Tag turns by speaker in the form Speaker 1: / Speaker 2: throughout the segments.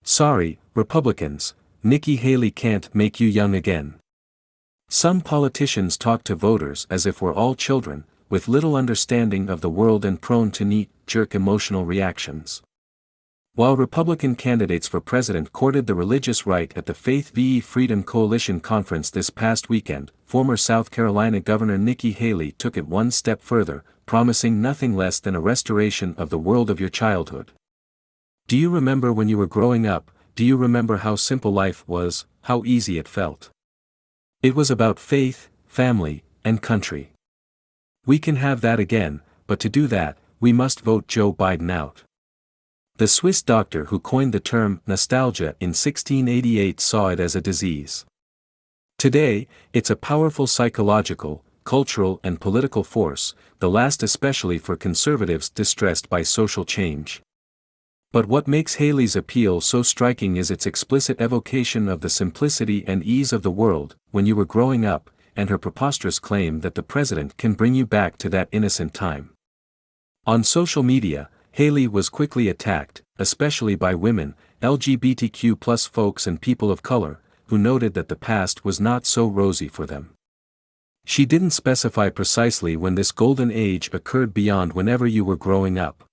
Speaker 1: Sorry, Republicans, Nikki Haley can't make you young again. Some politicians talk to voters as if we're all children, with little understanding of the world and prone to knee-jerk emotional reactions. While Republican candidates for president courted the religious right at the Faith v. Freedom Coalition conference this past weekend, former South Carolina Governor Nikki Haley took it one step further, promising nothing less than a restoration of the world of your childhood. Do you remember when you were growing up? Do you remember how simple life was, how easy it felt? It was about faith, family, and country. We can have that again, but to do that, we must vote Joe Biden out. The Swiss doctor who coined the term nostalgia in 1688 saw it as a disease. Today, it's a powerful psychological, cultural and political force, the last especially for conservatives distressed by social change. But what makes Haley's appeal so striking is its explicit evocation of the simplicity and ease of the world when you were growing up, and her preposterous claim that the president can bring you back to that innocent time. On social media, Haley was quickly attacked, especially by women, LGBTQ+ folks and people of color, who noted that the past was not so rosy for them. She didn't specify precisely when this golden age occurred beyond whenever you were growing up.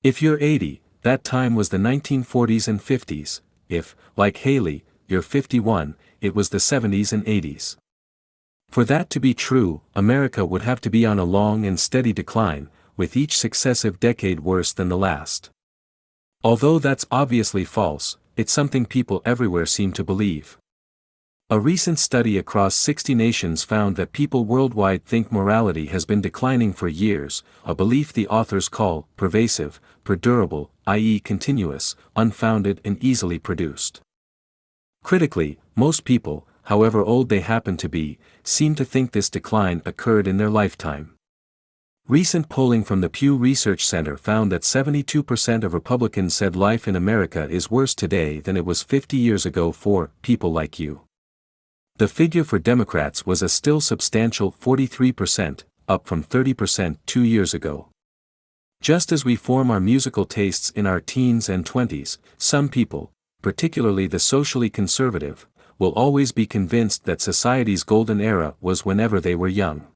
Speaker 1: If you're 80, that time was the 1940s and 50s, if, like Haley, you're 51, it was the 70s and 80s. For that to be true, America would have to be on a long and steady decline, with each successive decade worse than the last. Although that's obviously false, it's something people everywhere seem to believe. A recent study across 60 nations found that people worldwide think morality has been declining for years, a belief the authors call pervasive, perdurable, i.e. continuous, unfounded and easily produced. Critically, most people, however old they happen to be, seem to think this decline occurred in their lifetime. Recent polling from the Pew Research Center found that 72% of Republicans said life in America is worse today than it was 50 years ago for people like you. The figure for Democrats was a still substantial 43%, up from 30% 2 years ago. Just as we form our musical tastes in our teens and 20s, some people, particularly the socially conservative, will always be convinced that society's golden era was whenever they were young.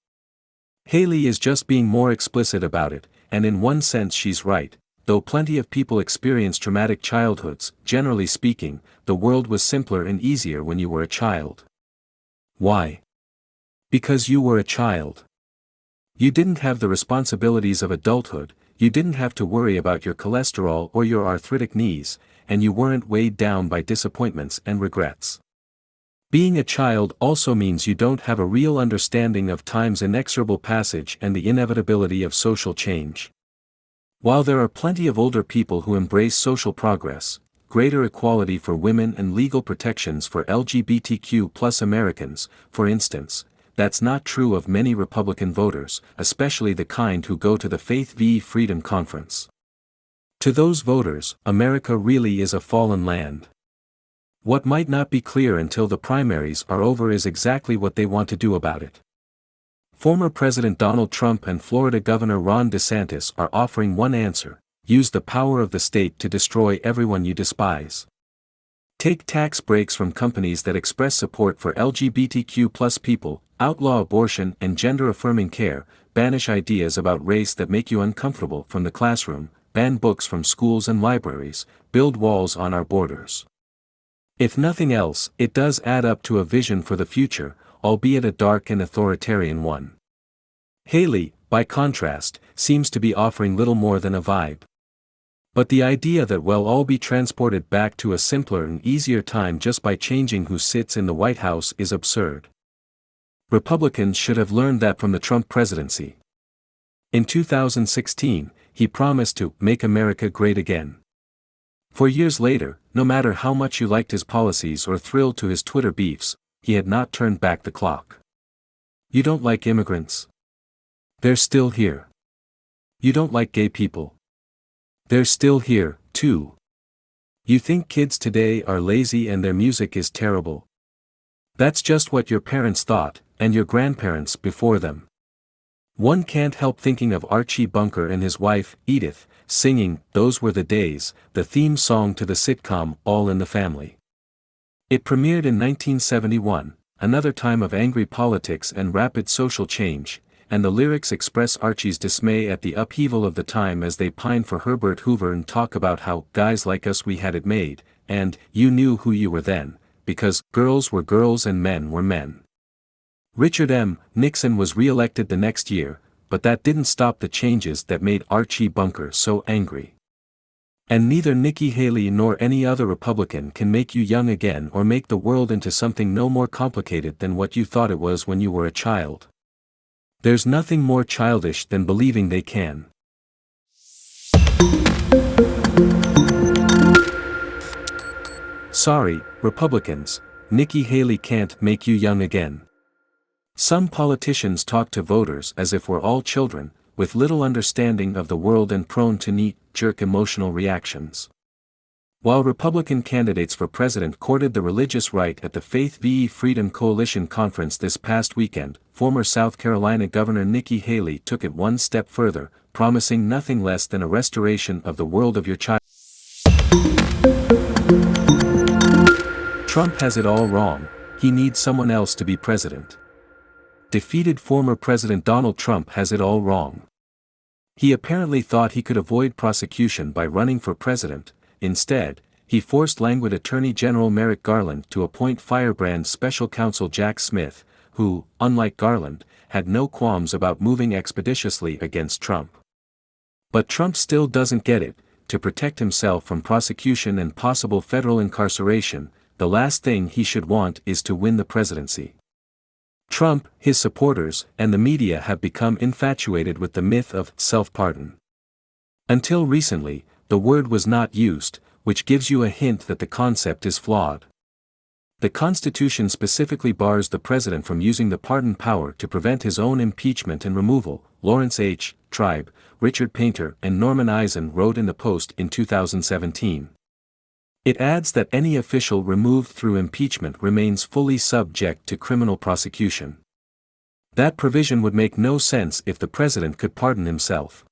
Speaker 1: Haley is just being more explicit about it, and in one sense she's right. Though plenty of people experience traumatic childhoods, generally speaking, the world was simpler and easier when you were a child. Why? Because you were a child. You didn't have the responsibilities of adulthood, you didn't have to worry about your cholesterol or your arthritic knees, and you weren't weighed down by disappointments and regrets. Being a child also means you don't have a real understanding of time's inexorable passage and the inevitability of social change. While there are plenty of older people who embrace social progress, greater equality for women and legal protections for LGBTQ+ Americans, for instance, that's not true of many Republican voters, especially the kind who go to the Faith v. Freedom conference. To those voters, America really is a fallen land. What might not be clear until the primaries are over is exactly what they want to do about it. Former President Donald Trump and Florida Governor Ron DeSantis are offering one answer: use the power of the state to destroy everyone you despise. Take tax breaks from companies that express support for LGBTQ+ people, outlaw abortion and gender-affirming care, banish ideas about race that make you uncomfortable from the classroom, ban books from schools and libraries, build walls on our borders. If nothing else, it does add up to a vision for the future, albeit a dark and authoritarian one. Haley, by contrast, seems to be offering little more than a vibe. But the idea that we'll all be transported back to a simpler and easier time just by changing who sits in the White House is absurd. Republicans should have learned that from the Trump presidency. In 2016, he promised to make America great again. 4 years later, no matter how much you liked his policies or thrilled to his Twitter beefs, he had not turned back the clock. You don't like immigrants? They're still here. You don't like gay people? They're still here, too. You think kids today are lazy and their music is terrible? That's just what your parents thought, and your grandparents before them. One can't help thinking of Archie Bunker and his wife, Edith, singing "Those Were the Days," the theme song to the sitcom All in the Family. It premiered in 1971, another time of angry politics and rapid social change, and the lyrics express Archie's dismay at the upheaval of the time as they pine for Herbert Hoover and talk about how "guys like us we had it made," and "you knew who you were then, because girls were girls and men were men." Richard M. Nixon was re-elected the next year, but that didn't stop the changes that made Archie Bunker so angry. And neither Nikki Haley nor any other Republican can make you young again or make the world into something no more complicated than what you thought it was when you were a child. There's nothing more childish than believing they can. Sorry, Republicans, Nikki Haley can't make you young again. Some politicians talk to voters as if we're all children, with little understanding of the world and prone to knee-jerk emotional reactions. While Republican candidates for president courted the religious right at the Faith v. Freedom Coalition conference this past weekend, former South Carolina Governor Nikki Haley took it one step further, promising nothing less than a restoration of the world of your child. Trump has it all wrong, he needs someone else to be president. Defeated former President Donald Trump has it all wrong. He apparently thought he could avoid prosecution by running for president. Instead, he forced languid Attorney General Merrick Garland to appoint Firebrand Special Counsel Jack Smith, who, unlike Garland, had no qualms about moving expeditiously against Trump. But Trump still doesn't get it. To protect himself from prosecution and possible federal incarceration, the last thing he should want is to win the presidency. Trump, his supporters, and the media have become infatuated with the myth of self-pardon. Until recently, the word was not used, which gives you a hint that the concept is flawed. The Constitution specifically bars the president from using the pardon power to prevent his own impeachment and removal, Lawrence H. Tribe, Richard Painter and Norman Eisen wrote in the Post in 2017. It adds that any official removed through impeachment remains fully subject to criminal prosecution. That provision would make no sense if the president could pardon himself.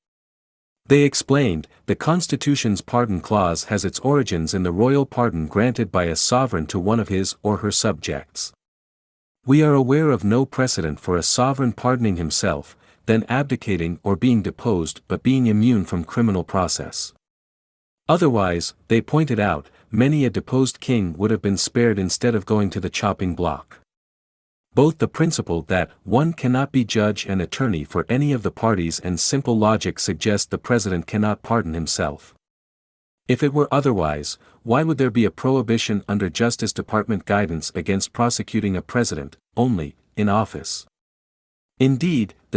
Speaker 1: They explained, the Constitution's pardon clause has its origins in the royal pardon granted by a sovereign to one of his or her subjects. We are aware of no precedent for a sovereign pardoning himself, then abdicating or being deposed but being immune from criminal process. Otherwise, they pointed out, many a deposed king would have been spared instead of going to the chopping block. Both the principle that one cannot be judge and attorney for any of the parties and simple logic suggest the president cannot pardon himself. If it were otherwise, why would there be a prohibition under Justice Department guidance against prosecuting a president, only, in office? Indeed, the